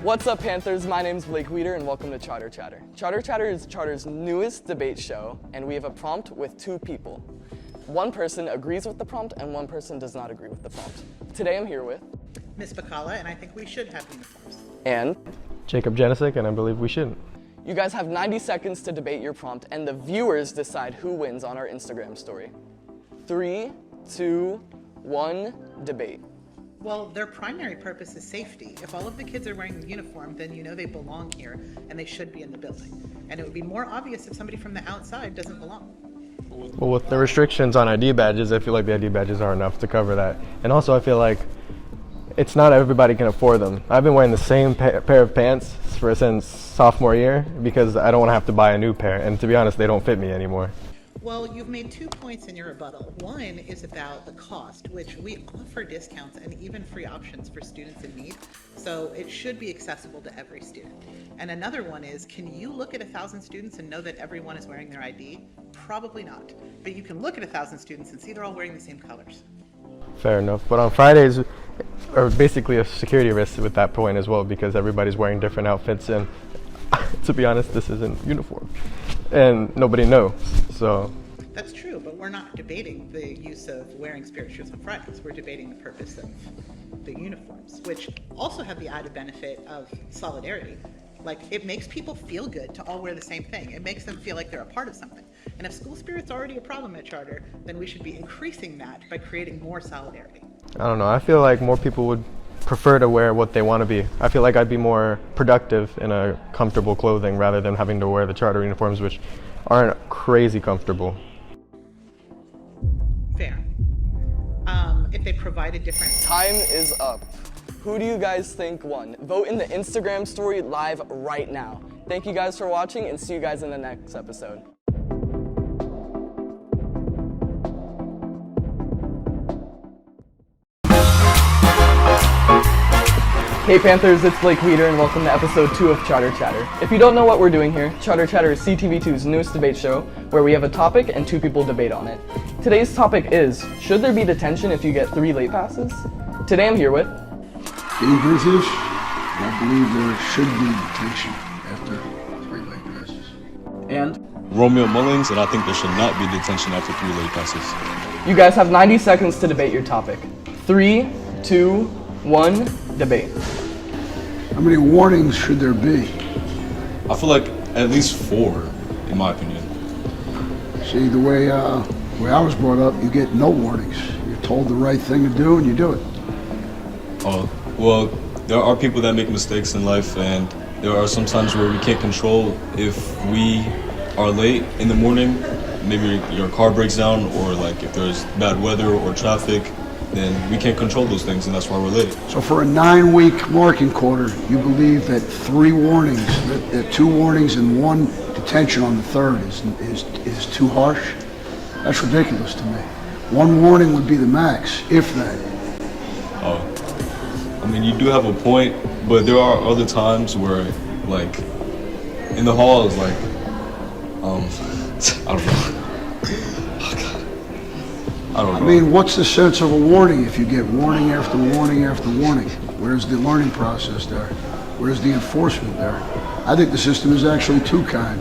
What's up, Panthers? My name's Blake Weeder, and welcome to Charter Chatter. Charter Chatter is Charter's newest debate show, and we have a prompt with two people. One person agrees with the prompt, and one person does not agree with the prompt. Today I'm here with Miss Pekala, and I think we should have uniforms. And Janecek, and I believe we shouldn't. You guys have 90 seconds to debate your prompt, and the viewers decide who wins on our Instagram story. 3, 2, 1, debate. Well, their primary purpose is safety. If all of the kids are wearing a uniform, then you know they belong here, and they should be in the building. And it would be more obvious if somebody from the outside doesn't belong. Well, with the restrictions on ID badges, I feel like the ID badges are enough to cover that. And also, I feel like it's not everybody can afford them. I've been wearing the same pair of pants since sophomore year because I don't want to have to buy a new pair. And to be honest, they don't fit me anymore. Well, you've made 2 points in your rebuttal. One is about the cost, which we offer discounts and even free options for students in need, so it should be accessible to every student. And another one is, can you look at 1,000 students and know that everyone is wearing their ID? Probably not. But you can look at 1,000 students and see they're all wearing the same colors. Fair enough. But on Fridays are basically a security risk with that point as well because everybody's wearing different outfits and to be honest, this isn't uniform. And nobody knows, so. That's true, but we're not debating the use of wearing spirit shoes on Fridays. We're debating the purpose of the uniforms, which also have the added benefit of solidarity. Like, it makes people feel good to all wear the same thing. It makes them feel like they're a part of something. And if school spirit's already a problem at Charter, then we should be increasing that by creating more solidarity. I don't know, I feel like more people would prefer to wear what they want to be. I feel like I'd be more productive in a comfortable clothing rather than having to wear the Charter uniforms, which aren't crazy comfortable. Fair. If they provide a different... Time is up. Who do you guys think won? Vote in the Instagram story live right now. Thank you guys for watching, and see you guys in the next episode. Hey Panthers, it's Blake Weeder, and welcome to episode 2 of Charter Chatter. If you don't know what we're doing here, Charter Chatter is CTV2's newest debate show, where we have a topic and 2 people debate on it. Today's topic is, should there be detention if you get 3 late passes? Today I'm here with Groothuis. I believe there should be detention after 3 late passes. and Romeo Mullings, and I think there should not be detention after 3 late passes. you guys have 90 seconds to debate your topic. 3, 2, 1, debate. How many warnings should there be? I feel like at least 4, in my opinion. See, the way I was brought up, you get no warnings. You're told the right thing to do and you do it. Well, there are people that make mistakes in life, and there are some times where we can't control if we are late in the morning. Maybe your car breaks down, or like if there's bad weather or traffic, then we can't control those things, and that's why we're late. So for a 9-week marking quarter, you believe that 3 warnings, that 2 warnings and 1 detention on the 3rd is too harsh? That's ridiculous to me. 1 warning would be the max, if that. I mean, you do have a point, but there are other times where, like, in the halls, like, I don't know. I don't know. I mean, what's the sense of a warning if you get warning after warning after warning? Where's the learning process there? Where's the enforcement there? I think the system is actually too kind.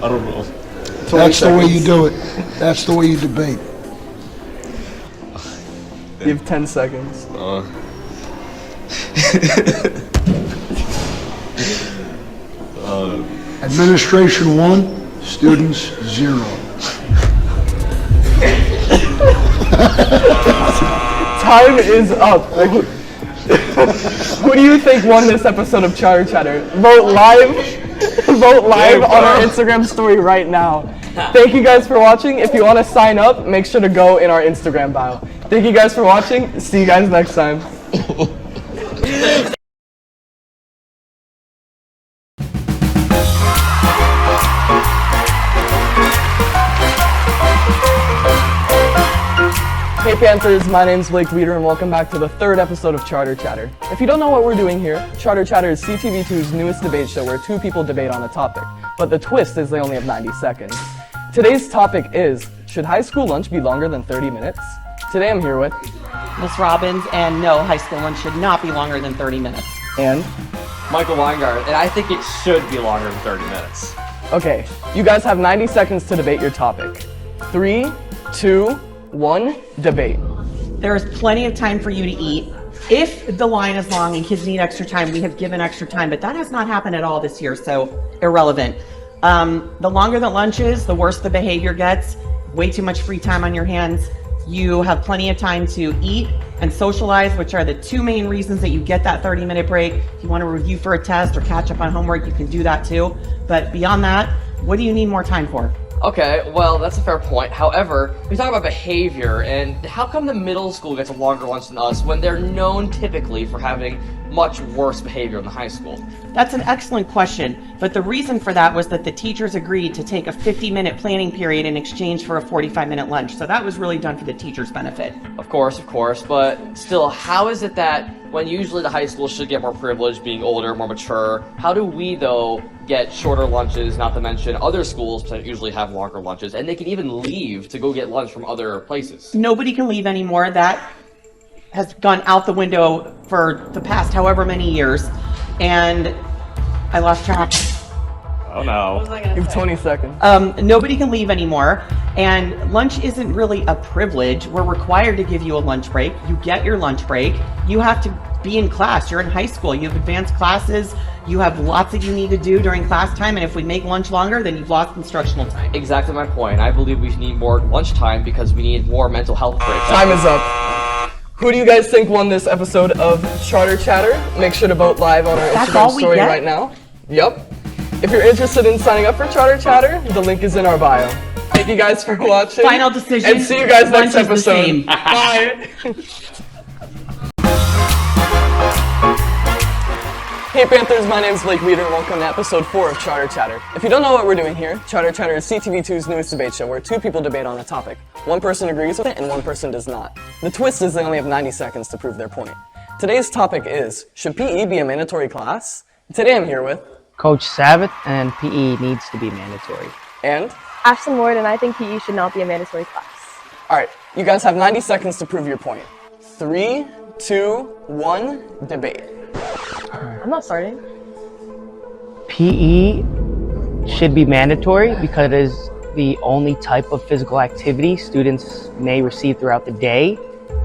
I don't know. That's the way you do it. That's the way you debate. You have 10 seconds. Administration 1, students 0. Time is up. Who do you think won this episode of Charter Chatter? Vote live on our Instagram story right now. Thank you guys for watching. If you want to sign up, make sure to go in our Instagram bio. Thank you guys for watching. See you guys next time. Hey Panthers, my name's Blake Weeder, and welcome back to the 3rd episode of Charter Chatter. If you don't know what we're doing here, Charter Chatter is CTV2's newest debate show where 2 people debate on a topic. But the twist is they only have 90 seconds. Today's topic is, should high school lunch be longer than 30 minutes? Today I'm here with Ms. Robbins, and no, high school lunch should not be longer than 30 minutes. And? Michael Weingard, and I think it should be longer than 30 minutes. Okay, you guys have 90 seconds to debate your topic. 3, 2, 1, debate. There is plenty of time for you to eat. If the line is long and kids need extra time, we have given extra time, but that has not happened at all this year, so irrelevant. The longer the lunch is, the worse the behavior gets. Way too much free time on your hands. You have plenty of time to eat and socialize, which are the two main reasons that you get that 30-minute break. If you want to review for a test or catch up on homework, you can do that too. But beyond that, what do you need more time for? Okay, well, that's a fair point. However, we talk about behavior, and how come the middle school gets a longer lunch than us when they're known typically for having much worse behavior in the high school? That's an excellent question, but the reason for that was that the teachers agreed to take a 50-minute planning period in exchange for a 45-minute lunch, so that was really done for the teachers' benefit. Of course, but still, how is it that when usually the high school should get more privilege, being older, more mature, how do we, though, get shorter lunches, not to mention other schools that usually have longer lunches, and they can even leave to go get lunch from other places? Nobody can leave anymore. That has gone out the window for the past however many years, and I lost track. Oh no. You have 20 seconds. Nobody can leave anymore, and lunch isn't really a privilege. We're required to give you a lunch break. You get your lunch break. You have to be in class. You're in high school. You have advanced classes. You have lots that you need to do during class time, and if we make lunch longer, then you've lost instructional time. Exactly my point. I believe we need more lunch time because we need more mental health breaks. Time is up. Who do you guys think won this episode of Charter Chatter? Make sure to vote live on our That's Instagram all we story get? right now. Yep. If you're interested in signing up for Charter Chatter, the link is in our bio. Thank you guys for watching. Final decision. And see you guys next Lunch is the episode. same. Bye. Hey Panthers, my name is Blake Weeder and welcome to episode 4 of Charter Chatter. If you don't know what we're doing here, Charter Chatter is CTV2's newest debate show where two people debate on a topic. One person agrees with it and one person does not. The twist is they only have 90 seconds to prove their point. Today's topic is, should PE be a mandatory class? Today I'm here with... Coach Savath, and PE needs to be mandatory. And? Ashlyn Ward, and I think PE should not be a mandatory class. Alright, you guys have 90 seconds to prove your point. 3, 2, 1, debate. I'm not starting. PE should be mandatory because it is the only type of physical activity students may receive throughout the day,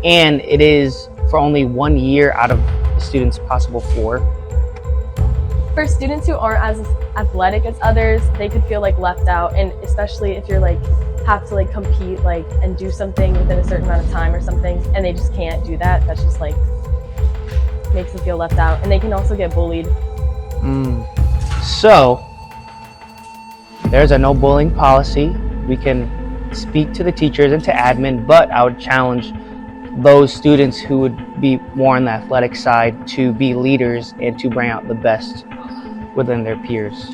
and it is for only 1 year out of the students' possible 4. For students who aren't as athletic as others, they could feel like left out, and especially if you're like have to like compete like and do something within a certain amount of time or something, and they just can't do that. That's just like makes them feel left out, and they can also get bullied. So there's a no bullying policy. We can speak to the teachers and to admin, but I would challenge those students who would be more on the athletic side to be leaders and to bring out the best within their peers.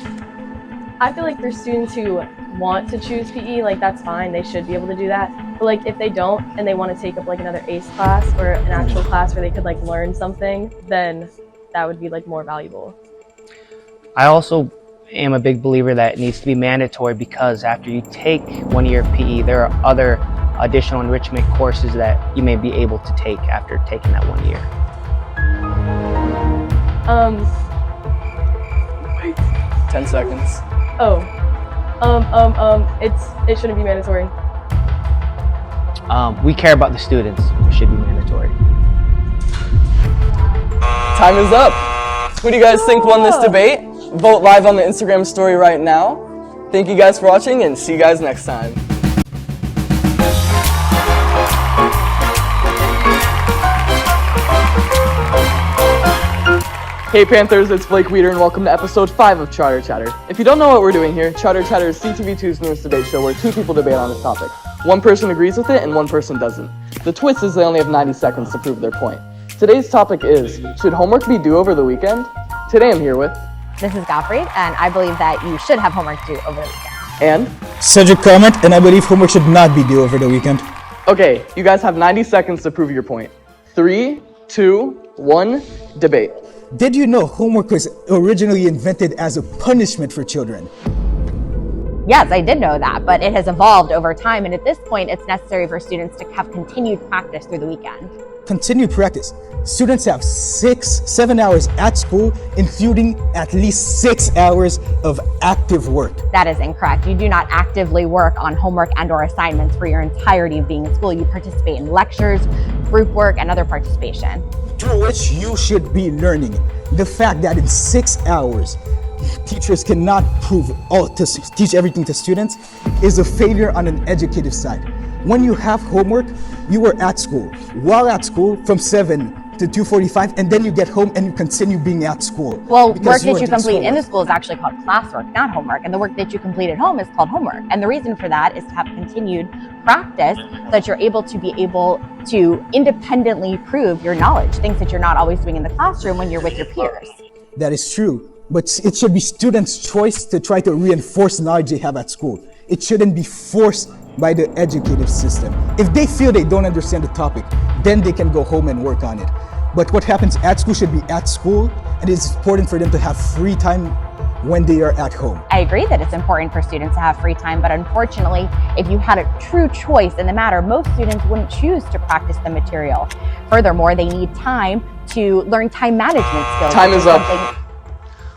I feel like for students who want to choose PE, like that's fine, they should be able to do that. But like if they don't and they want to take up like another ACE class or an actual class where they could like learn something, then that would be like more valuable. I also am a big believer that it needs to be mandatory because after you take 1 year of PE, there are other additional enrichment courses that you may be able to take after taking that 1 year. 10 seconds. It shouldn't be mandatory. We care about the students. It should be mandatory. Time is up. Who do you guys think won this debate? Vote live on the Instagram story right now. Thank you guys for watching and see you guys next time. Hey Panthers, it's Blake Weeder and welcome to episode 5 of Charter Chatter. If you don't know what we're doing here, Charter Chatter is CTV2's newest debate show where two people debate on a topic. One person agrees with it and one person doesn't. The twist is they only have 90 seconds to prove their point. Today's topic is, should homework be due over the weekend? Today I'm here with... Mrs. Gottfried, and I believe that you should have homework due over the weekend. And? Cedric Comment, and I believe homework should not be due over the weekend. Okay, you guys have 90 seconds to prove your point. 3, 2, 1, debate. Did you know homework was originally invented as a punishment for children? Yes, I did know that, but it has evolved over time, and at this point, it's necessary for students to have continued practice through the weekend. Continued practice. Students have 7 hours at school, including at least 6 hours of active work. That is incorrect. You do not actively work on homework and/or assignments for your entirety of being in school. You participate in lectures, group work, and other participation. Through which you should be learning. The fact that in 6 hours, teachers cannot teach everything to students is a failure on an educative side. When you have homework, you are at school. While at school, from 7 to 2:45, and then you get home and you continue being at school. Well, work because that you are complete in the schoolwork. school is actually called classwork, not homework. And the work that you complete at home is called homework. And the reason for that is to have continued practice so that you're able to independently prove your knowledge, things that you're not always doing in the classroom when you're with your peers. That is true, but it should be students' choice to try to reinforce knowledge they have at school. It shouldn't be forced by the educative system. If they feel they don't understand the topic, then they can go home and work on it. But what happens at school should be at school, and it's important for them to have free time when they are at home. I agree that it's important for students to have free time, but unfortunately, if you had a true choice in the matter, most students wouldn't choose to practice the material. Furthermore, they need time to learn time management skills. Time is up.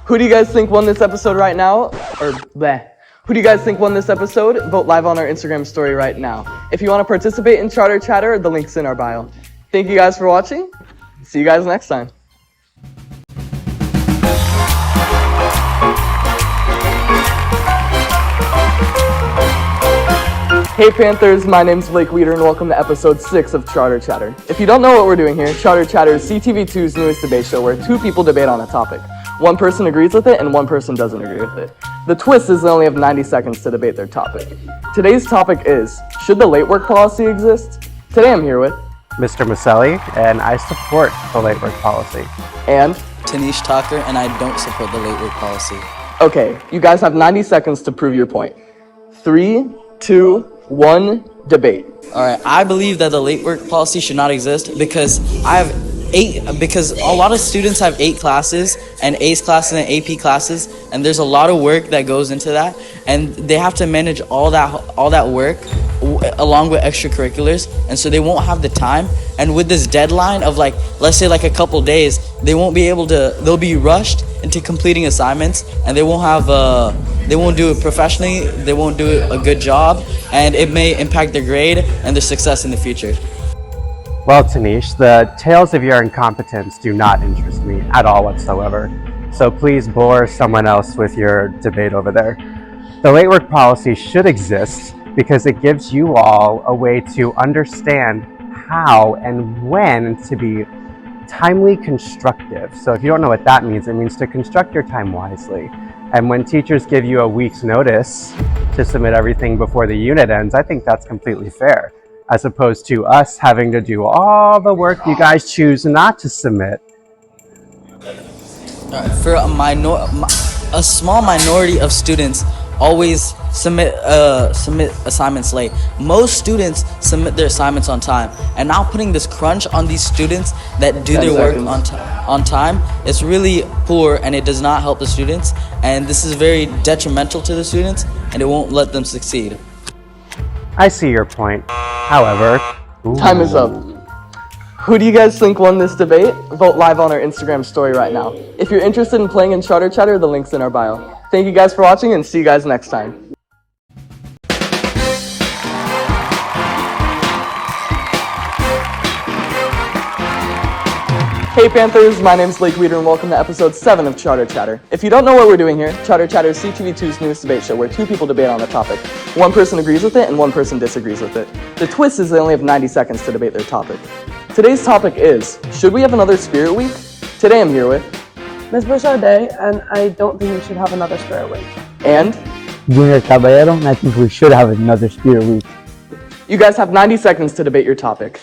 Who do you guys think won this episode right now? Or bleh. Who do you guys think won this episode? Vote live on our Instagram story right now. If you want to participate in Charter Chatter, the link's in our bio. Thank you guys for watching. See you guys next time. Hey Panthers, my name's Blake Weeder and welcome to episode 6 of Charter Chatter. If you don't know what we're doing here, Charter Chatter is CTV2's newest debate show where two people debate on a topic. One person agrees with it and one person doesn't agree with it. The twist is they only have 90 seconds to debate their topic. Today's topic is, should the late work policy exist? Today I'm here with Mr. Maselli, and I support the late work policy. And Tanish Tucker, and I don't support the late work policy. okay, you guys have 90 seconds to prove your point. 3, 2, 1, debate. Alright, I believe that the late work policy should not exist because because a lot of students have 8 classes and ACE classes and AP classes, and there's a lot of work that goes into that, and they have to manage all that work along with extracurriculars, and so they won't have the time. And with this deadline of let's say a couple days, they'll be rushed into completing assignments, and they won't do it professionally, they won't do a good job, and it may impact their grade and their success in the future. Well, Tanish, the tales of your incompetence do not interest me at all whatsoever. So please bore someone else with your debate over there. The late work policy should exist because it gives you all a way to understand how and when to be timely constructive. So if you don't know what that means, it means to construct your time wisely. And when teachers give you a week's notice to submit everything before the unit ends, I think that's completely fair, as opposed to us having to do all the work you guys choose not to submit. For a small minority of students always submit assignments late. Most students submit their assignments on time, and now putting this crunch on these students that do their work on time is really poor, and it does not help the students, and this is very detrimental to the students, and it won't let them succeed. I see your point. However, Time is up. Who do you guys think won this debate? Vote live on our Instagram story right now. If you're interested in playing in Charter Chatter, the link's in our bio. Thank you guys for watching and see you guys next time. Hey Panthers, my name's Blake Weeder and welcome to episode 7 of Charter Chatter. If you don't know what we're doing here, Charter Chatter is CTV2's newest debate show where two people debate on a topic. One person agrees with it and one person disagrees with it. The twist is they only have 90 seconds to debate their topic. Today's topic is, should we have another Spirit Week? Today I'm here with Ms. Bouchardé, and I don't think we should have another Spirit Week. and Junior Caballero, and I think we should have another Spirit Week. you guys have 90 seconds to debate your topic.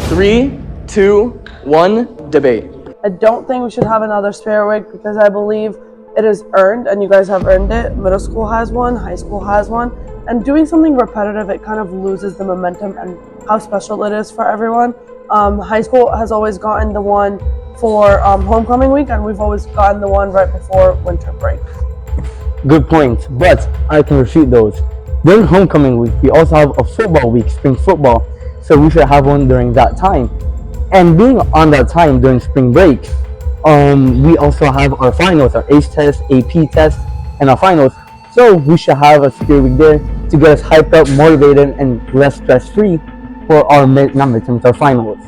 3, 2, 1, debate. I don't think we should have another Spirit Week because I believe it is earned, and you guys have earned it. Middle school has one, high school has one, and doing something repetitive, it kind of loses the momentum and how special it is for everyone. High school has always gotten the one for homecoming week, and we've always gotten the one right before winter break. Good point, but I can refute those. During homecoming week, we also have a football week, spring football, so we should have one during that time. And being on that time during spring break, we also have our finals, our ACE test, AP test, and our finals. So we should have a spirit week there to get us hyped up, motivated, and less stress-free for our not midterms, our finals.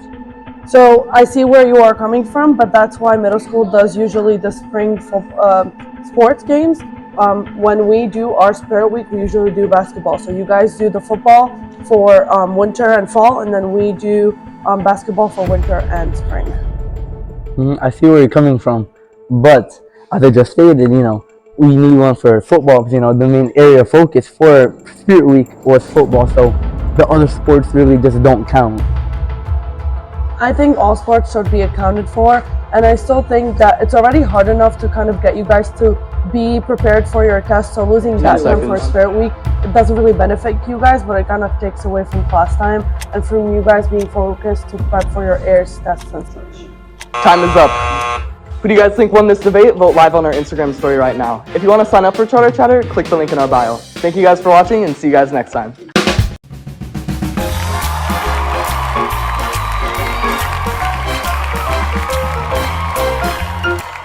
So I see where you are coming from, but that's why middle school does usually the spring sports games. When we do our spirit week, we usually do basketball. So you guys do the football for winter and fall, and then we do basketball for winter and spring. I see where you're coming from, but as I just stated, we need one for football. The main area of focus for Spirit Week was football, so the other sports really just don't count. I think all sports should be accounted for, and I still think that it's already hard enough to kind of get you guys to be prepared for your test. So losing that time for Spirit Week, it doesn't really benefit you guys, but it kind of takes away from class time and from you guys being focused to prep for your AIRS tests and such. Time is up. Who do you guys think won this debate? Vote live on our Instagram story right now. If you want to sign up for Charter Chatter, click the link in our bio. Thank you guys for watching, and see you guys next time.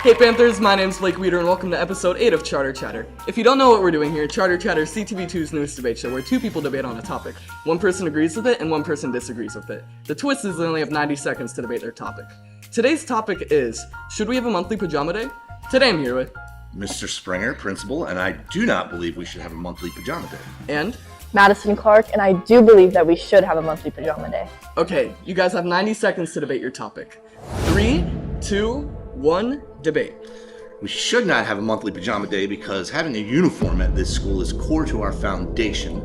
Hey Panthers, my name's Blake Weeder and welcome to episode 8 of Charter Chatter. If you don't know what we're doing here, Charter Chatter is CTV2's newest debate show where two people debate on a topic. One person agrees with it and one person disagrees with it. The twist is they only have 90 seconds to debate their topic. Today's topic is, should we have a monthly pajama day? Today I'm here with Mr. Springer, principal, and I do not believe we should have a monthly pajama day. And Madison Clark, and I do believe that we should have a monthly pajama day. Okay, you guys have 90 seconds to debate your topic. 3, 2, 1, debate. We should not have a monthly pajama day because having a uniform at this school is core to our foundation.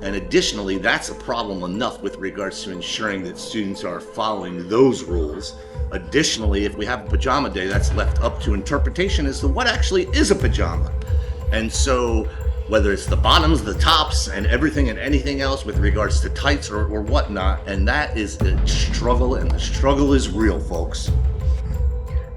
And additionally, that's a problem enough with regards to ensuring that students are following those rules. Additionally, if we have a pajama day, that's left up to interpretation as to what actually is a pajama. And so, whether it's the bottoms, the tops, and everything and anything else with regards to tights or whatnot, and that is a struggle, and the struggle is real, folks.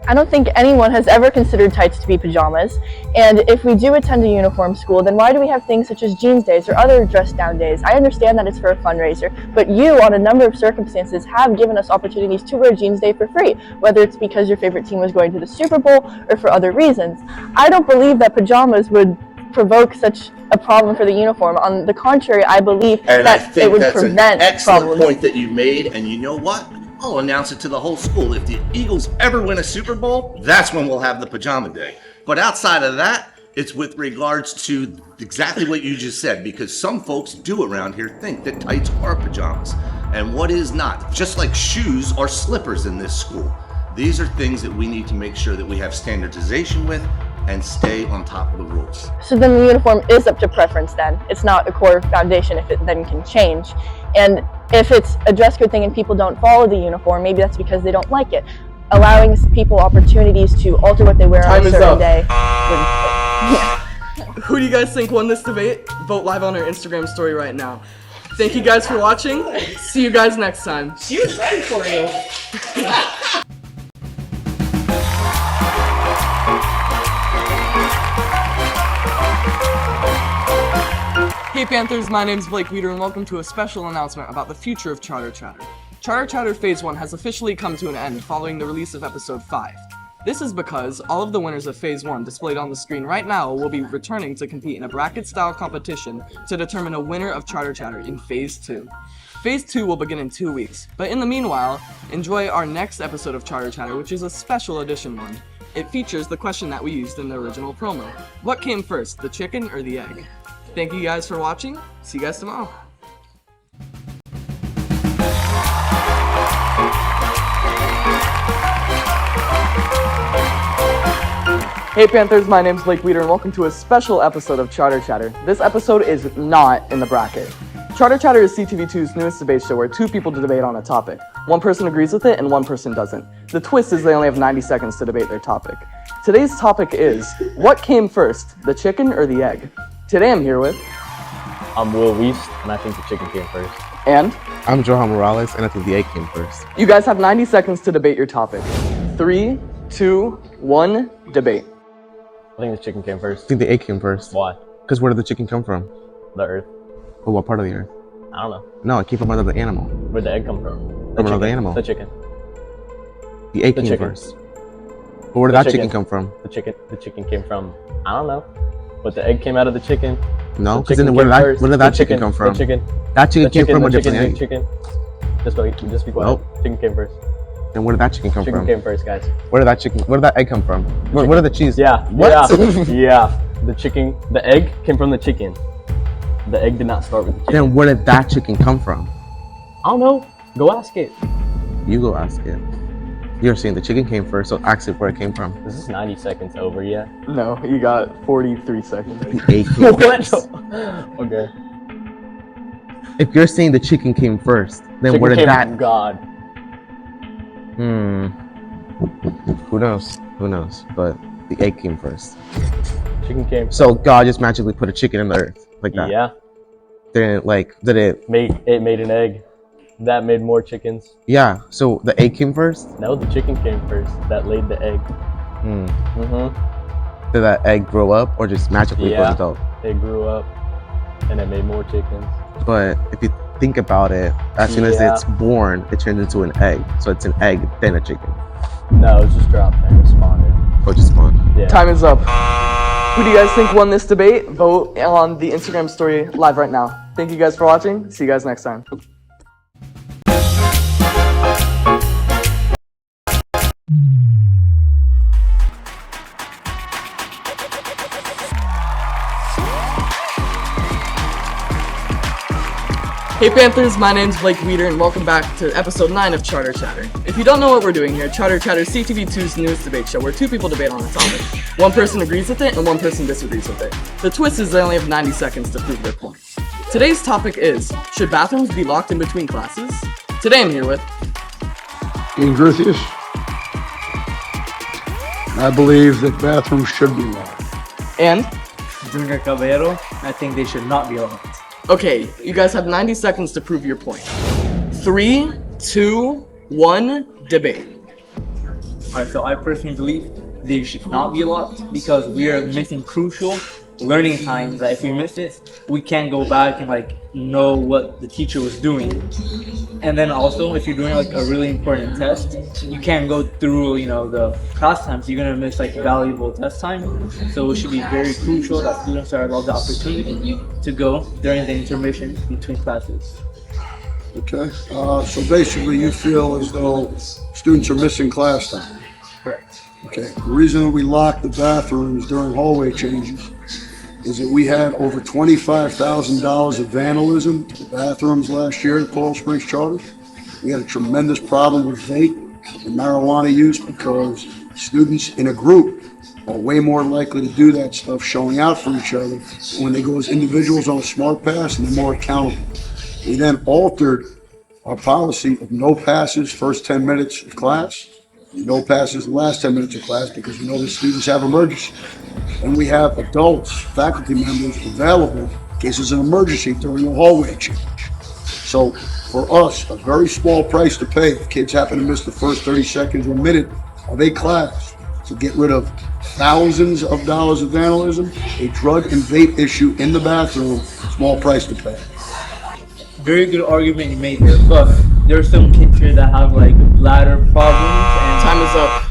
I don't think anyone has ever considered tights to be pajamas, and if we do attend a uniform school, then why do we have things such as jeans days or other dress down days? I understand that it's for a fundraiser, but you, on a number of circumstances, have given us opportunities to wear jeans day for free, whether it's because your favorite team was going to the Super Bowl or for other reasons. I don't believe that pajamas would provoke such a problem for the uniform. On the contrary, I believe that it would prevent an excellent problems. point that you made, and you know what? I'll announce it to the whole school. If the Eagles ever win a Super Bowl, that's when we'll have the pajama day. But outside of that, it's with regards to exactly what you just said, because some folks do around here think that tights are pajamas, and what is not. Just like shoes are slippers in this school. These are things that we need to make sure that we have standardization with and stay on top of the rules. So then the uniform is up to preference then. It's not a core foundation if it then can change. And if it's a dress code thing and people don't follow the uniform, maybe that's because they don't like it. Allowing people opportunities to alter what they wear on a certain day. Who do you guys think won this debate? Vote live on our Instagram story right now. Thank you guys for watching. See you guys next time. She was ready for you. Hey Panthers, my name's Blake Weeder and welcome to a special announcement about the future of Charter Chatter. Charter Chatter Phase 1 has officially come to an end following the release of Episode 5. This is because all of the winners of Phase 1 displayed on the screen right now will be returning to compete in a bracket-style competition to determine a winner of Charter Chatter in Phase 2. Phase 2 will begin in 2 weeks, but in the meanwhile, enjoy our next episode of Charter Chatter, which is a special edition one. It features the question that we used in the original promo. What came first, the chicken or the egg? Thank you guys for watching. See you guys tomorrow. Hey Panthers, my name's Blake Weeder and welcome to a special episode of Charter Chatter. This episode is not in the bracket. Charter Chatter is CTV2's newest debate show where two people debate on a topic. One person agrees with it and one person doesn't. The twist is they only have 90 seconds to debate their topic. Today's topic is, what came first, the chicken or the egg? Today I'm here with... I'm Will Weiss, and I think the chicken came first. And? I'm Johan Morales, and I think the egg came first. You guys have 90 seconds to debate your topic. 3, 2, 1, debate. I think the chicken came first. I think the egg came first. Why? Because where did the chicken come from? The earth. Well, what part of the earth? I don't know. No, it came from another animal. Where'd the egg come from? From another animal. The chicken. The egg The came chicken. first. But where did The that chicken come from? The chicken came from, I don't know. But the egg came out of the chicken. No, The because chicken then where came did that, first. where did The that chicken come from? The chicken. That chicken The came from a the different egg. chicken. Just be quiet. Nope. Chicken came first. Then where did that chicken come Chicken from? came first, guys. Where did that egg come from? Where did the cheese? Yeah. What? Yeah. The egg came from the chicken. The egg did not start with the chicken. Then where did that chicken come from? I don't know. Go ask it. You go ask it. You're saying the chicken came first, so ask it where it came from. Is this 90 seconds over yet? No, you got 43 seconds. The egg came first. Okay. If you're saying the chicken came first, then Chicken where did came that? from God. Who knows? Who knows? But the egg came first. Chicken came. So God just magically put a chicken in the earth like that. Yeah. Then did it? Made an egg. That made more chickens. Yeah. So the egg came first. No, the chicken came first. That laid the egg. Did that egg grow up or just magically Yeah. put it out? It grew up, and it made more chickens. But if you think about it, as soon as Yeah. it's born, it turns into an egg. So it's an egg, then a chicken. No, it just dropped and responded. Or just spawned. Yeah. Time is up. Who do you guys think won this debate? Vote on the Instagram story live right now. Thank you guys for watching. See you guys next time. Hey Panthers, my name's Blake Weeder and welcome back to episode 9 of Charter Chatter. If you don't know what we're doing here, Charter Chatter is CTV2's newest debate show where two people debate on a topic. One person agrees with it and one person disagrees with it. The twist is they only have 90 seconds to prove their point. Today's topic is, should bathrooms be locked in between classes? Today I'm here with In Groothuis, I believe that bathrooms should be locked. and Junior Caballero, I think they should not be locked. okay, you guys have 90 seconds to prove your point. 3, 2, 1, debate. Alright, so I personally believe they should not be locked because we are missing crucial learning times that if we miss it, we can't go back and know what the teacher was doing. And then also, if you're doing a really important test, you can't go through, the class times. You're gonna miss valuable test time. So it should be very crucial that students are allowed the opportunity to go during the intermission between classes. Okay, so basically you feel as though students are missing class time. Correct. Okay, the reason that we lock the bathrooms during hallway changes is that we had over $25,000 of vandalism in the bathrooms last year at Coral Springs Charter. We had a tremendous problem with vape and marijuana use because students in a group are way more likely to do that stuff, showing out for each other when they go as individuals on a Smartpass, and they're more accountable. We then altered our policy of no passes first 10 minutes of class, no passes the last 10 minutes of class because we know the students have emergencies. And we have adults, faculty members available in case there's an emergency during a hallway change. So for us, a very small price to pay if kids happen to miss the first 30 seconds or minute of a class to get rid of thousands of dollars of vandalism, a drug and vape issue in the bathroom, small price to pay. Very good argument you made there, but there are some kids here that have bladder problems and Time is up.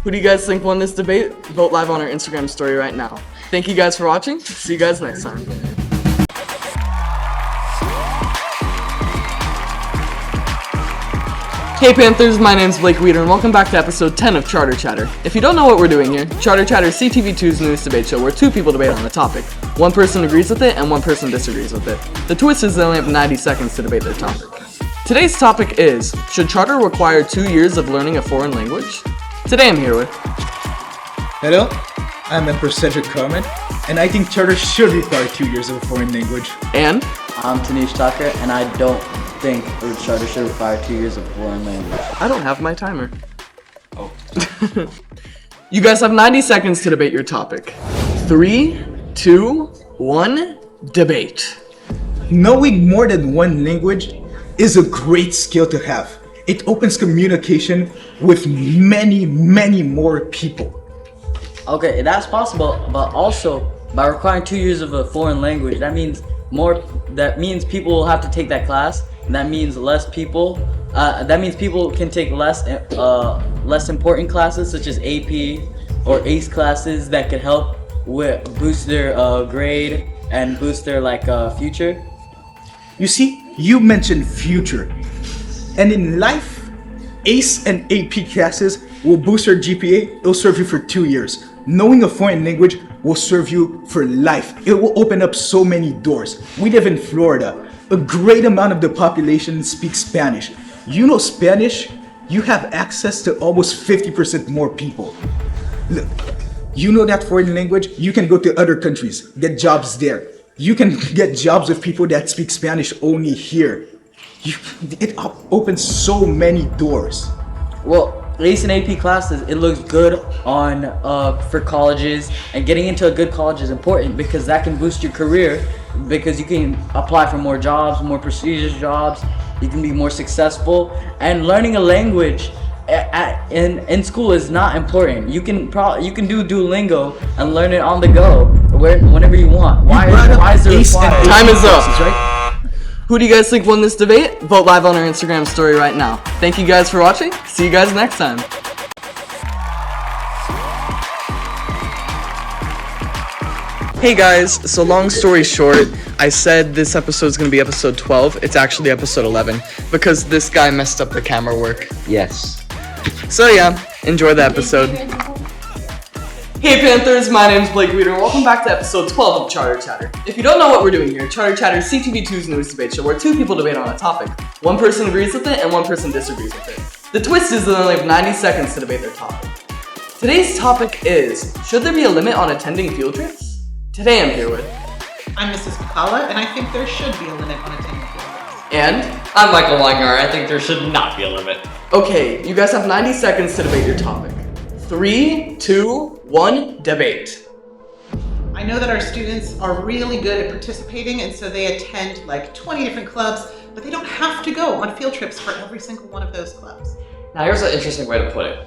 Who do you guys think won this debate? Vote live on our Instagram story right now. Thank you guys for watching. See you guys next time. Hey Panthers, my name's Blake Weeder and welcome back to episode 10 of Charter Chatter. If you don't know what we're doing here, Charter Chatter is CTV2's newest debate show where two people debate on a topic. One person agrees with it and one person disagrees with it. The twist is they only have 90 seconds to debate their topic. Today's topic is, should charter require 2 years of learning a foreign language? Today I'm here with Hello, I'm Emperor Cedric Carmen, and I think charter should require 2 years of a foreign language. And I'm Tanish Tucker, and I don't think a charter should require 2 years of foreign language. I don't have my timer. Oh. You guys have 90 seconds to debate your topic. 3, 2, 1, debate. Knowing more than one language is a great skill to have. It opens communication with many, many more people. Okay, that's possible, but also by requiring 2 years of a foreign language, that means people will have to take that class, That means less people. That means people can take less important classes such as AP or ACE classes that could help boost their grade and boost their future. You see, you mentioned future. And in life, ACE and AP classes will boost your GPA. It'll serve you for 2 years. Knowing a foreign language will serve you for life. It will open up so many doors. We live in Florida. A great amount of the population speaks Spanish. You know Spanish, you have access to almost 50% more people. Look, you know that foreign language, you can go to other countries, get jobs there. You can get jobs with people that speak Spanish only here. It opens so many doors. Well, ACE and AP classes, it looks good on for colleges, and getting into a good college is important because that can boost your career because you can apply for more jobs, more prestigious jobs. You can be more successful, and learning a language in school is not important. You can do Duolingo and learn it on the go whenever you want. Why is there required? Time is up. Who do you guys think won this debate? Vote live on our Instagram story right now. Thank you guys for watching. See you guys next time. Hey guys, so long story short, I said this episode is going to be episode 12. It's actually episode 11 because this guy messed up the camera work. Yes. So yeah, enjoy the episode. Hey Panthers, my name's Blake Weeder, and welcome back to episode 12 of Charter Chatter. If you don't know what we're doing here, Charter Chatter is CTV2's newest debate show where two people debate on a topic. One person agrees with it and one person disagrees with it. The twist is that they only have 90 seconds to debate their topic. Today's topic is, should there be a limit on attending field trips? Today I'm here with... I'm Mrs. Pekala, and I think there should be a limit on attending field trips. And... I'm Michael Weingard. I think there should not be a limit. Okay, you guys have 90 seconds to debate your topic. 3, 2, 1, debate. I know that our students are really good at participating, and so they attend like 20 different clubs, but they don't have to go on field trips for every single one of those clubs. Now here's an interesting way to put it.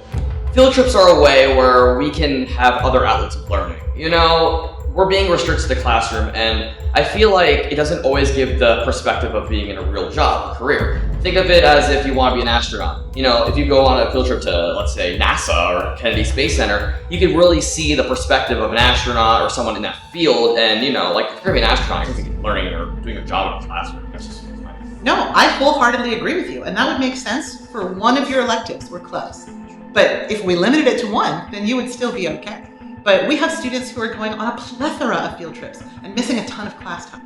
Field trips are a way where we can have other outlets of learning. You know, we're being restricted to the classroom, and I feel like it doesn't always give the perspective of being in a real job, a career. Think of it as if you want to be an astronaut. You know, if you go on a field trip to, let's say, NASA or Kennedy Space Center, you can really see the perspective of an astronaut or someone in that field, and you know, like, if you're gonna be an astronaut, you're gonna be learning or doing a job in a classroom. That's just fine. No, I wholeheartedly agree with you, and that would make sense for one of your electives or clubs. But if we limited it to one, then you would still be okay. But we have students who are going on a plethora of field trips and missing a ton of class time.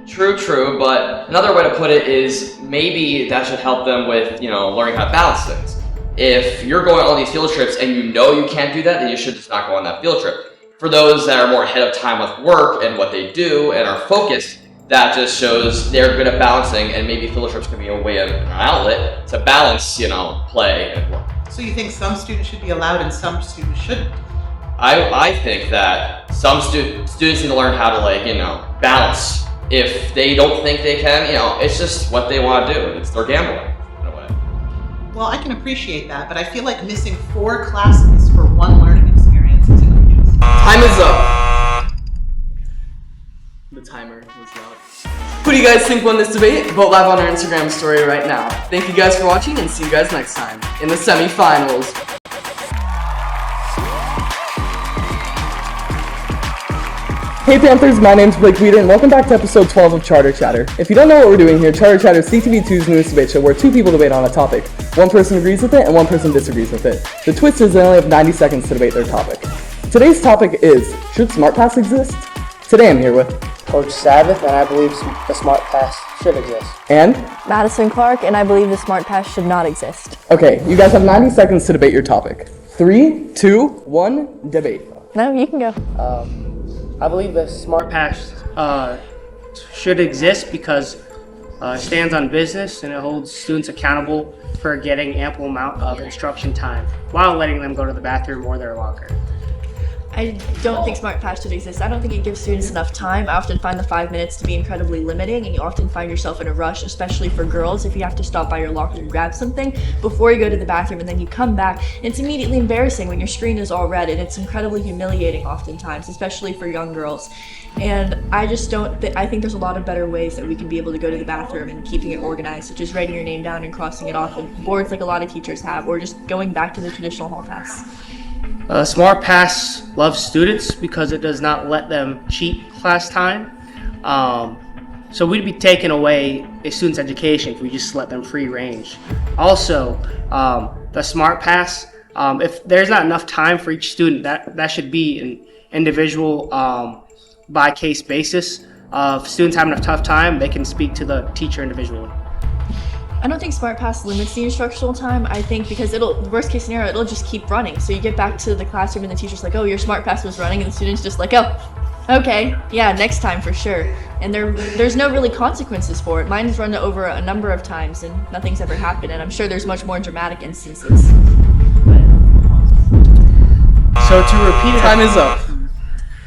True, but another way to put it is maybe that should help them with, you know, learning how to balance things. If you're going on all these field trips and you know you can't do that, then you should just not go on that field trip. For those that are more ahead of time with work and what they do and are focused, that just shows they're good at balancing, and maybe field trips can be a way of an outlet to balance, you know, play and work. So you think some students should be allowed and some students shouldn't? I think that some students need to learn how to, like, you know, balance. If they don't think they can, you know, it's just what they want to do. It's their gambling, in a way. Well, I can appreciate that, but I feel like missing 4 classes for one learning experience is egregious. Time is up. The timer was up. Who do you guys think won this debate? Vote live on our Instagram story right now. Thank you guys for watching, and see you guys next time in the semifinals. Hey Panthers, my name's Blake Weeder, and welcome back to episode 12 of Charter Chatter. If you don't know what we're doing here, Charter Chatter is CTV2's newest debate show where two people debate on a topic. One person agrees with it and one person disagrees with it. The twist is they only have 90 seconds to debate their topic. Today's topic is, should Smartpass exist? Today I'm here with Coach Savath, and I believe the Smartpass should exist. And? Madison Clark, and I believe the Smartpass should not exist. Okay, you guys have 90 seconds to debate your topic. 3, 2, 1, debate. No, you can go. I believe the Smartpass should exist because it stands on business and it holds students accountable for getting ample amount of instruction time while letting them go to the bathroom or their locker. I don't think Smartpass should exist. I don't think it gives students enough time. I often find the 5 minutes to be incredibly limiting, and you often find yourself in a rush, especially for girls, if you have to stop by your locker and grab something before you go to the bathroom, and then you come back. It's immediately embarrassing when your screen is all red, and it's incredibly humiliating oftentimes, especially for young girls. And I just don't, I think there's a lot of better ways that we can be able to go to the bathroom and keeping it organized, such as writing your name down and crossing it off with boards like a lot of teachers have, or just going back to the traditional hall pass. Smartpass loves students because it does not let them cheat class time. So we'd be taking away a student's education if we just let them free range. Also, the Smartpass, if there's not enough time for each student, that should be an individual by case basis. If students having a tough time, they can speak to the teacher individually. I don't think Smartpass limits the instructional time. I think because worst case scenario, it'll just keep running. So you get back to the classroom and the teacher's like, oh, your Smartpass was running, and the student's just like, oh, okay, yeah, next time for sure. And there's no really consequences for it. Mine's run over a number of times and nothing's ever happened, and I'm sure there's much more dramatic instances. So to repeat, time is up.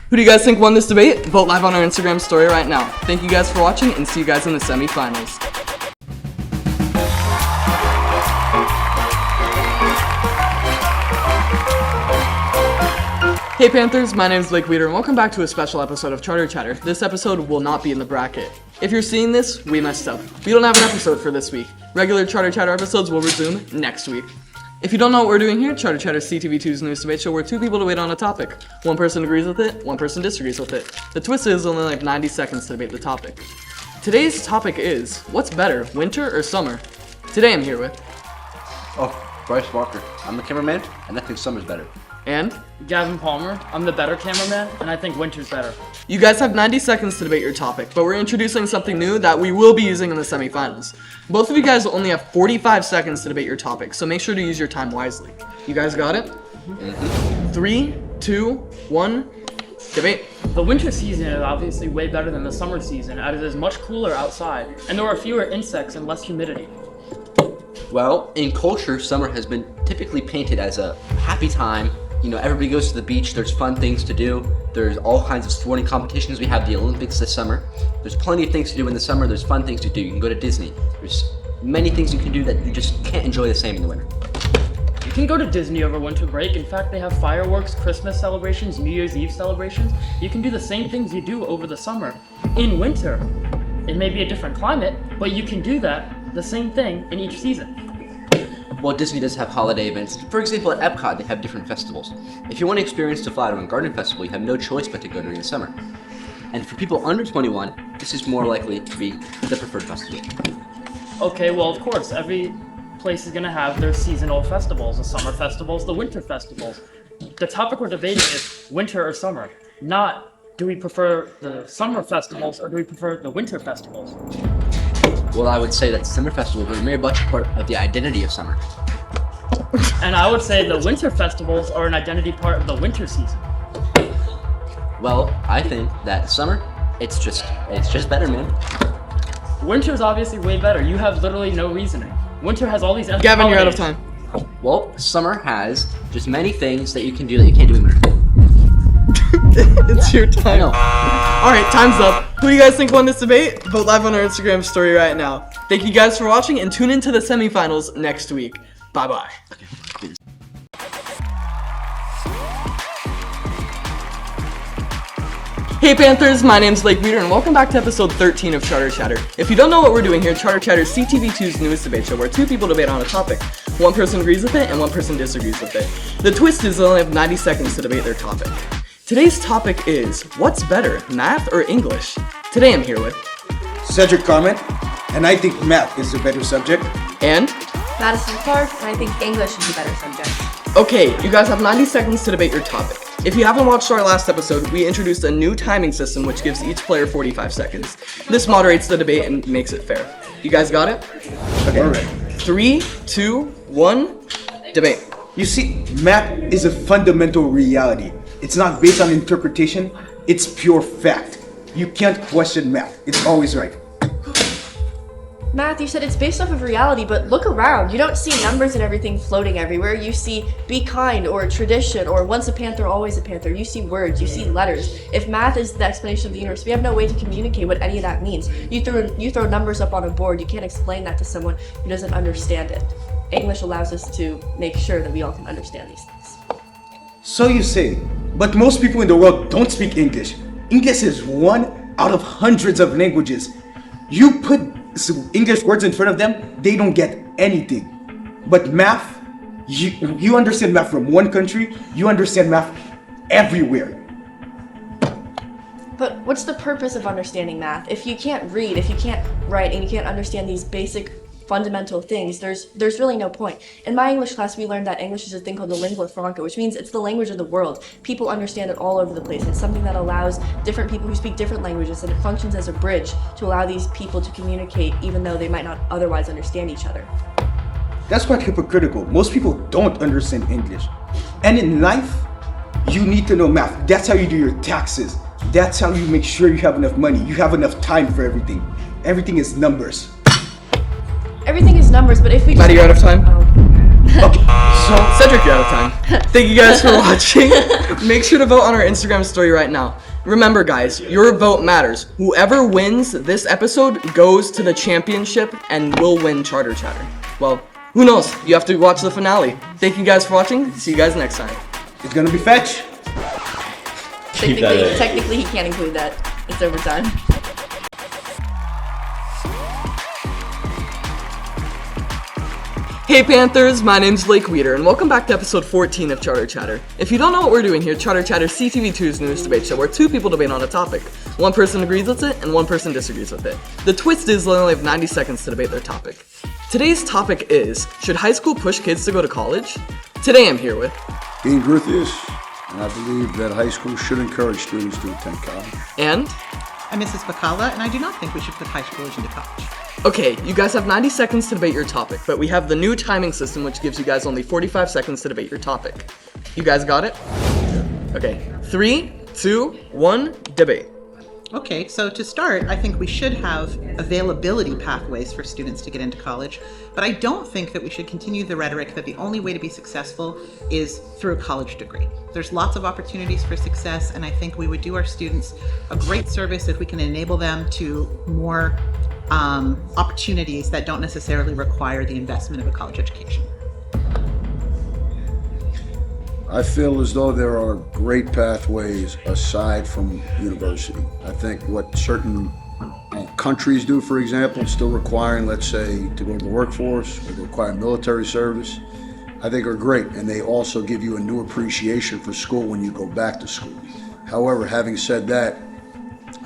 Who do you guys think won this debate? Vote live on our Instagram story right now. Thank you guys for watching, and see you guys in the semifinals. Hey Panthers, my name is Blake Weeder, and welcome back to a special episode of Charter Chatter. This episode will not be in the bracket. If you're seeing this, we messed up. We don't have an episode for this week. Regular Charter Chatter episodes will resume next week. If you don't know what we're doing here, Charter Chatter is CTV2's newest debate show where two people debate on a topic. One person agrees with it, one person disagrees with it. The twist is only like 90 seconds to debate the topic. Today's topic is, what's better, winter or summer? Today I'm here with... Oh, Bryce Walker. I'm the cameraman, and I think summer's better. And? Gavin Palmer. I'm the better cameraman, and I think winter's better. You guys have 90 seconds to debate your topic, but we're introducing something new that we will be using in the semifinals. Both of you guys will only have 45 seconds to debate your topic, so make sure to use your time wisely. You guys got it? Mm-hmm. 3, 2, 1, debate. The winter season is obviously way better than the summer season, as it is much cooler outside, and there are fewer insects and less humidity. Well, in culture, summer has been typically painted as a happy time. You know, everybody goes to the beach, there's fun things to do, there's all kinds of sporting competitions. We have the Olympics this summer. There's plenty of things to do in the summer, there's fun things to do. You can go to Disney. There's many things you can do that you just can't enjoy the same in the winter. You can go to Disney over winter break. In fact, they have fireworks, Christmas celebrations, New Year's Eve celebrations. You can do the same things you do over the summer in winter. It may be a different climate, but you can do that, the same thing, in each season. Well, Disney does have holiday events. For example, at Epcot, they have different festivals. If you want to experience the Flower and Garden Festival, you have no choice but to go during the summer. And for people under 21, this is more likely to be the preferred festival. Okay, well, of course, every place is going to have their seasonal festivals, the summer festivals, the winter festivals. The topic we're debating is winter or summer, not do we prefer the summer festivals or do we prefer the winter festivals? Well, I would say that summer festivals are very much part of the identity of summer. And I would say the winter festivals are an identity part of the winter season. Well, I think that summer, it's just better, man. Winter is obviously way better. You have literally no reasoning. Winter has all these empty Gavin, you're out of holidays. time. Well, summer has just many things that you can do that you can't do in winter. It's your time. Alright, time's up. Who do you guys think won this debate? Vote live on our Instagram story right now. Thank you guys for watching, and tune into the semifinals next week. Bye-bye. Hey Panthers, my name's Blake Weeder, and welcome back to episode 13 of Charter Chatter. If you don't know what we're doing here, Charter Chatter is CTV2's newest debate show where two people debate on a topic. One person agrees with it and one person disagrees with it. The twist is they only have 90 seconds to debate their topic. Today's topic is, what's better, math or English? Today I'm here with Cedric Carmen, and I think math is the better subject. And Madison Clark, and I think English is a better subject. Okay, you guys have 90 seconds to debate your topic. If you haven't watched our last episode, we introduced a new timing system which gives each player 45 seconds. This moderates the debate and makes it fair. You guys got it? Okay. All right. 3, 2, 1, debate. You see, math is a fundamental reality. It's not based on interpretation, it's pure fact. You can't question math, it's always right. Math, you said it's based off of reality, but look around. You don't see numbers and everything floating everywhere. You see be kind or tradition or once a panther, always a panther. You see words, you see letters. If math is the explanation of the universe, we have no way to communicate what any of that means. You throw numbers up on a board, you can't explain that to someone who doesn't understand it. English allows us to make sure that we all can understand these things. So you say, but most people in the world don't speak English. English is one out of hundreds of languages. You put English words in front of them, they don't get anything. But math, you understand math from one country, you understand math everywhere. But what's the purpose of understanding math? If you can't read, if you can't write, and you can't understand these basic fundamental things, there's really no point. In my English class, we learned that English is a thing called the lingua franca, which means it's the language of the world. People understand it all over the place. It's something that allows different people who speak different languages, and it functions as a bridge to allow these people to communicate even though they might not otherwise understand each other. That's quite hypocritical. Most people don't understand English. And in life, you need to know math. That's how you do your taxes. That's how you make sure you have enough money. You have enough time for everything. Everything is numbers. Everything is numbers, but if we Maddie, you're out of time? Okay, So, Cedric, you're out of time. Thank you guys for watching. Make sure to vote on our Instagram story right now. Remember, guys, your vote matters. Whoever wins this episode goes to the championship and will win Charter Chatter. Well, who knows? You have to watch the finale. Thank you guys for watching. See you guys next time. It's gonna be fetch. Technically, he can't include that. It's overtime. Hey Panthers, my name's Blake Weeder, and welcome back to episode 14 of Charter Chatter. If you don't know what we're doing here, Charter Chatter is CTV2's newest debate show where two people debate on a topic. One person agrees with it, and one person disagrees with it. The twist is they only have 90 seconds to debate their topic. Today's topic is, should high school push kids to go to college? Today I'm here with Dean Groothuis, and I believe that high school should encourage students to attend college. And? I'm Mrs. Pekala, and I do not think we should put high schoolers into college. Okay, you guys have 90 seconds to debate your topic, but we have the new timing system which gives you guys only 45 seconds to debate your topic. You guys got it? Okay, 3, 2, 1, debate. Okay, so to start, I think we should have availability pathways for students to get into college, but I don't think that we should continue the rhetoric that the only way to be successful is through a college degree. There's lots of opportunities for success, and I think we would do our students a great service if we can enable them to more opportunities that don't necessarily require the investment of a college education. I feel as though there are great pathways aside from university. I think what certain countries do, for example, still requiring, let's say, to go to the workforce or to require military service, I think are great. And they also give you a new appreciation for school when you go back to school. However, having said that,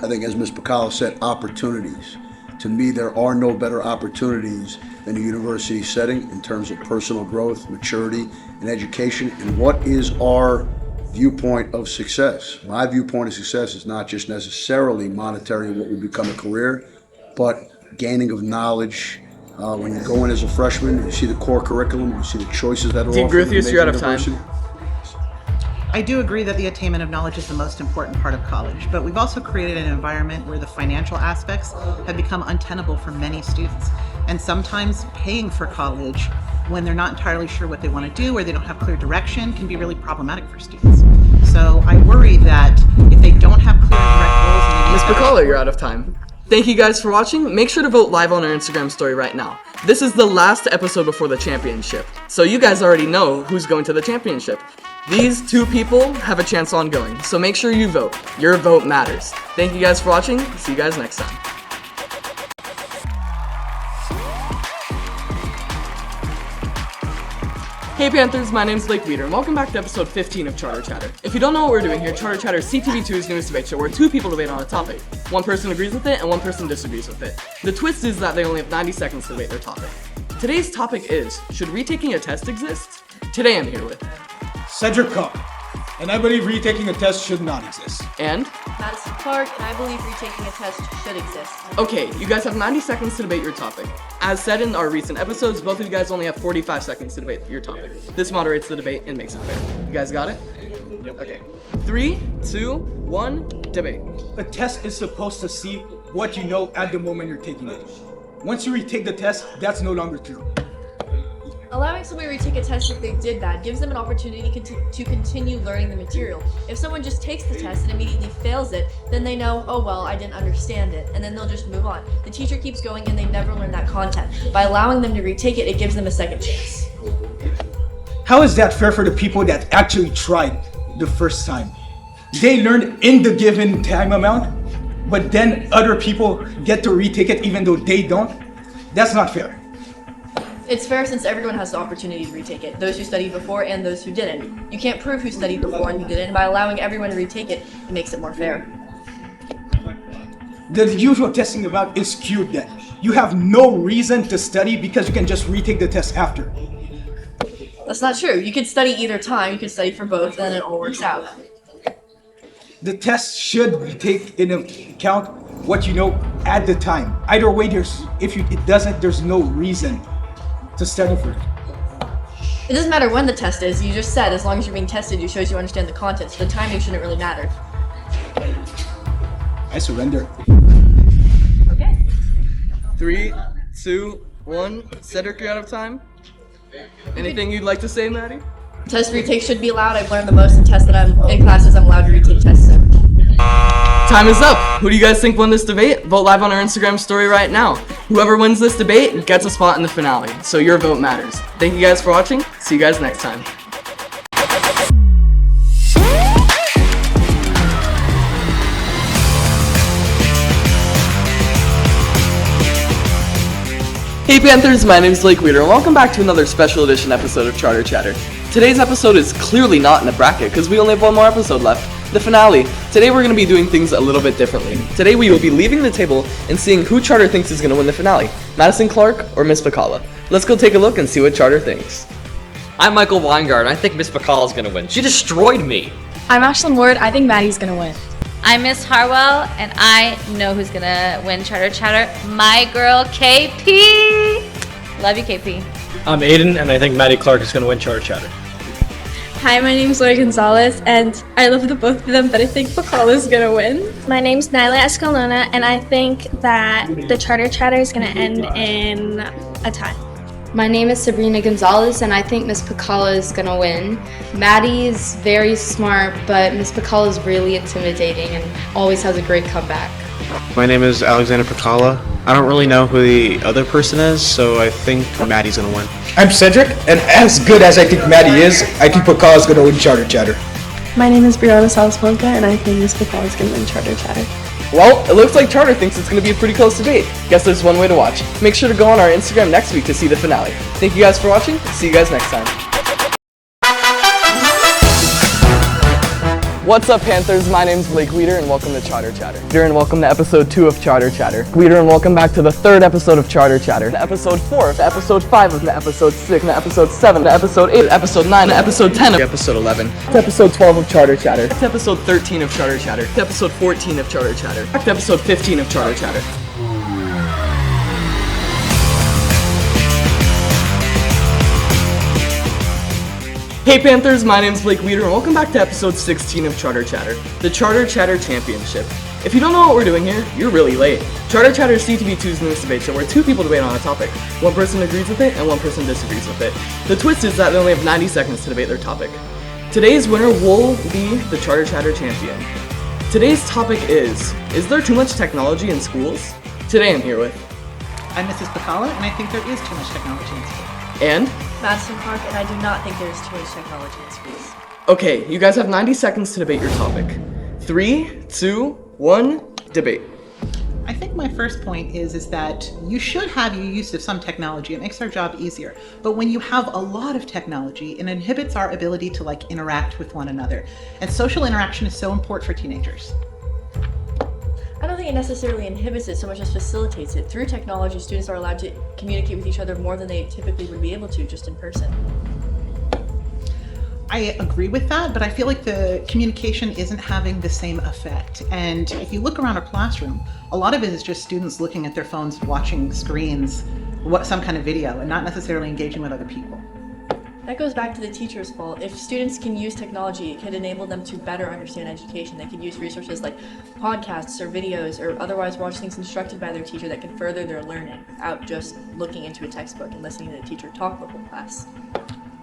I think as Ms. Pekala said, opportunities. To me, there are no better opportunities than a university setting in terms of personal growth, maturity, and education. And what is our viewpoint of success? My viewpoint of success is not just necessarily monetary, what will become a career, but gaining of knowledge. When you go in as a freshman, you see the core curriculum, you see the choices that are offered. Groothuis, you're out of time. I do agree that the attainment of knowledge is the most important part of college, but we've also created an environment where the financial aspects have become untenable for many students. And sometimes paying for college when they're not entirely sure what they want to do or they don't have clear direction can be really problematic for students. So I worry that if they don't have clear direct goals... Ms. Pekala, you're out of time. Thank you guys for watching. Make sure to vote live on our Instagram story right now. This is the last episode before the championship, so you guys already know who's going to the championship. These two people have a chance on going, so make sure you vote. Your vote matters. Thank you guys for watching. See you guys next time. Hey Panthers, my name's Blake Weeder, and welcome back to episode 15 of Charter Chatter. If you don't know what we're doing here, Charter Chatter is CTV2's newest debate show where two people debate on a topic. One person agrees with it and one person disagrees with it. The twist is that they only have 90 seconds to debate their topic. Today's topic is, should retaking a test exist? Today I'm here with Cedric Cobb, and I believe retaking a test should not exist. And? Madison Clark, and I believe retaking a test should exist. Okay, you guys have 90 seconds to debate your topic. As said in our recent episodes, both of you guys only have 45 seconds to debate your topic. This moderates the debate and makes it fair. You guys got it? Yep. Okay. 3, 2, 1, debate. A test is supposed to see what you know at the moment you're taking it. Once you retake the test, that's no longer true. Allowing somebody to retake a test if they did bad gives them an opportunity to continue learning the material. If someone just takes the test and immediately fails it, then they know, oh well, I didn't understand it, and then they'll just move on. The teacher keeps going and they never learn that content. By allowing them to retake it, it gives them a second chance. How is that fair for the people that actually tried the first time? They learned in the given time amount, but then other people get to retake it even though they don't? That's not fair. It's fair since everyone has the opportunity to retake it, those who studied before and those who didn't. You can't prove who studied before and who didn't, and by allowing everyone to retake it, it makes it more fair. The usual testing amount is skewed then. You have no reason to study because you can just retake the test after. That's not true. You could study either time, you could study for both, and then it all works out. The test should take into account what you know at the time. Either way, it doesn't, there's no reason to study for it. It doesn't matter when the test is, you just said as long as you're being tested, it shows you understand the content, so the timing shouldn't really matter. I surrender. Okay. 3, 2, 1. Cedric, you're out of time. Anything you'd like to say, Maddie? Test retake should be allowed. I've learned the most in tests that in classes I'm allowed to retake tests in. Time is up. Who do you guys think won this debate? Vote live on our Instagram story right now. Whoever wins this debate gets a spot in the finale, so your vote matters. Thank you guys for watching. See you guys next time. Hey Panthers, my name is Blake Weeder, and welcome back to another special edition episode of Charter Chatter. Today's episode is clearly not in a bracket because we only have one more episode left, the finale. Today we're going to be doing things a little bit differently. Today we will be leaving the table and seeing who Charter thinks is going to win the finale, Madison Clark or Miss Pekala. Let's go take a look and see what Charter thinks. I'm Michael Weingard, and I think Miss Pekala is going to win. She destroyed me. I'm Ashlyn Ward. I think Maddie's gonna win. I'm Miss Harwell, and I know who's gonna win Charter Chatter. My girl, KP. Love you, KP. I'm Aiden, and I think Maddie Clark is gonna win Charter Chatter. Hi, my name is Lori Gonzalez, and I love the both of them, but I think Pekala is gonna win. My name's Nyla Escalona, and I think that the Charter Chatter is gonna end in a tie. My name is Sabrina Gonzalez, and I think Miss Pekala is gonna win. Maddie is very smart, but Miss Pekala is really intimidating and always has a great comeback. My name is Alexander Pekala. I don't really know who the other person is, so I think Maddie's gonna win. I'm Cedric, and as good as I think Maddie is, I think Pekala is gonna win Charter Chatter. My name is Brianna Salasponka, and I think Miss Pekala is gonna win Charter Chatter. Well, it looks like Charter thinks it's going to be a pretty close debate. Guess there's one way to watch. Make sure to go on our Instagram next week to see the finale. Thank you guys for watching. See you guys next time. What's up, Panthers? My name's Blake Weeder, and welcome to Charter Chatter. And welcome to episode 2 of Charter Chatter. Weeder, and welcome back to the 3rd episode of Charter Chatter. To episode 4, to episode 5, to episode 6, to episode 7, to episode 8, to episode 9, to episode 10, to episode 11, to episode 12 of Charter Chatter, to episode 13 of Charter Chatter, to episode 14 of Charter Chatter, to episode 15 of Charter Chatter. Hey Panthers, my name's Blake Weeder, and welcome back to episode 16 of Charter Chatter, the Charter Chatter Championship. If you don't know what we're doing here, you're really late. Charter Chatter is CTV2's newest debate show where 2 people debate on a topic. One person agrees with it, and one person disagrees with it. The twist is that they only have 90 seconds to debate their topic. Today's winner will be the Charter Chatter champion. Today's topic is there too much technology in schools? Today I'm here with... I'm Mrs. Pekala, and I think there is too much technology in schools. And? Madison Park, and I do not think there is too much technology in schools. Okay, you guys have 90 seconds to debate your topic. 3, 2, 1, debate. I think my first point is that you should have your use of some technology. It makes our job easier. But when you have a lot of technology, it inhibits our ability to interact with one another. And social interaction is so important for teenagers. I don't think it necessarily inhibits it so much as facilitates it. Through technology, students are allowed to communicate with each other more than they typically would be able to just in person. I agree with that, but I feel like the communication isn't having the same effect. And if you look around our classroom, a lot of it is just students looking at their phones, watching screens, some kind of video, and not necessarily engaging with other people. I That goes back to the teacher's fault. If students can use technology, it can enable them to better understand education. They can use resources like podcasts or videos or otherwise watch things instructed by their teacher that can further their learning without just looking into a textbook and listening to the teacher talk the whole class.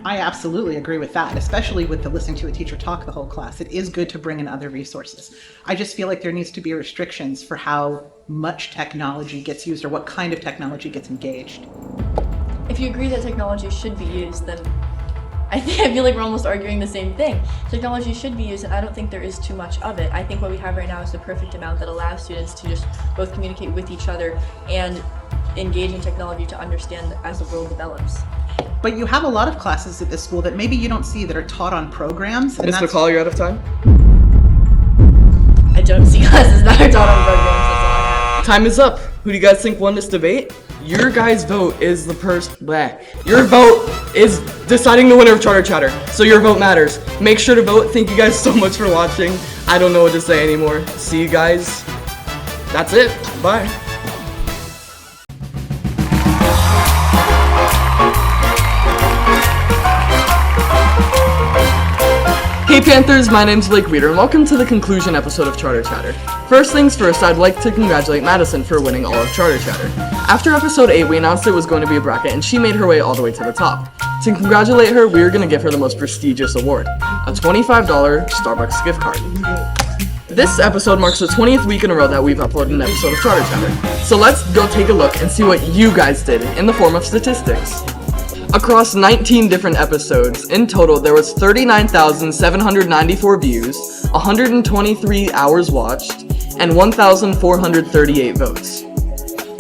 I absolutely agree with that, especially with the listening to a teacher talk the whole class. It is good to bring in other resources. I just feel like there needs to be restrictions for how much technology gets used or what kind of technology gets engaged. If you agree that technology should be used, then I feel like we're almost arguing the same thing. Technology should be used, and I don't think there is too much of it. I think what we have right now is the perfect amount that allows students to just both communicate with each other and engage in technology to understand as the world develops. But you have a lot of classes at this school that maybe you don't see that are taught on programs. Ms. Pekala, you're out of time? I don't see classes that are taught on programs, that's all I have. Time is up. Who do you guys think won this debate? Your guys' vote is Your vote is deciding the winner of Charter Chatter, so your vote matters. Make sure to vote. Thank you guys so much for watching. I don't know what to say anymore. See you guys. That's it. Bye. Hey Panthers, my name's Blake Weeder, and welcome to the conclusion episode of Charter Chatter. First things first, I'd like to congratulate Madison for winning all of Charter Chatter. After episode 8, we announced it was going to be a bracket, and she made her way all the way to the top. To congratulate her, we're going to give her the most prestigious award, a $25 Starbucks gift card. This episode marks the 20th week in a row that we've uploaded an episode of Charter Chatter, so let's go take a look and see what you guys did in the form of statistics. Across 19 different episodes, in total there was 39,794 views, 123 hours watched, and 1,438 votes.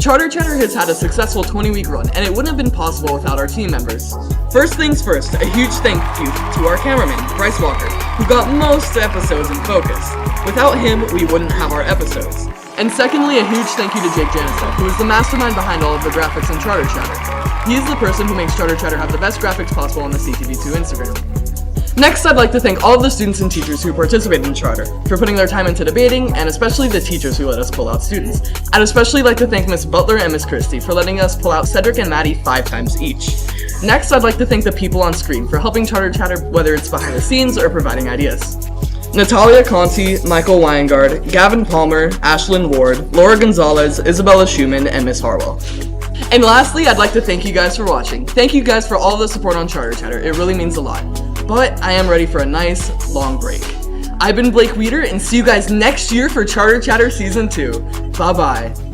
Charter Chatter has had a successful 20-week run, and it wouldn't have been possible without our team members. First things first, a huge thank you to our cameraman, Bryce Walker, who got most episodes in focus. Without him, we wouldn't have our episodes. And secondly, a huge thank you to Jake Janecek, who is the mastermind behind all of the graphics in Charter Chatter. He is the person who makes Charter Chatter have the best graphics possible on the CTV2 Instagram. Next, I'd like to thank all of the students and teachers who participated in Charter for putting their time into debating, and especially the teachers who let us pull out students. I'd especially like to thank Miss Butler and Miss Christie for letting us pull out Cedric and Maddie 5 times each. Next, I'd like to thank the people on screen for helping Charter Chatter, whether it's behind the scenes or providing ideas. Natalia Conti, Michael Weingard, Gavin Palmer, Ashlyn Ward, Laura Gonzalez, Isabella Schumann, and Miss Harwell. And lastly, I'd like to thank you guys for watching. Thank you guys for all the support on Charter Chatter, it really means a lot. But I am ready for a nice, long break. I've been Blake Weeder, and see you guys next year for Charter Chatter Season 2. Bye-bye.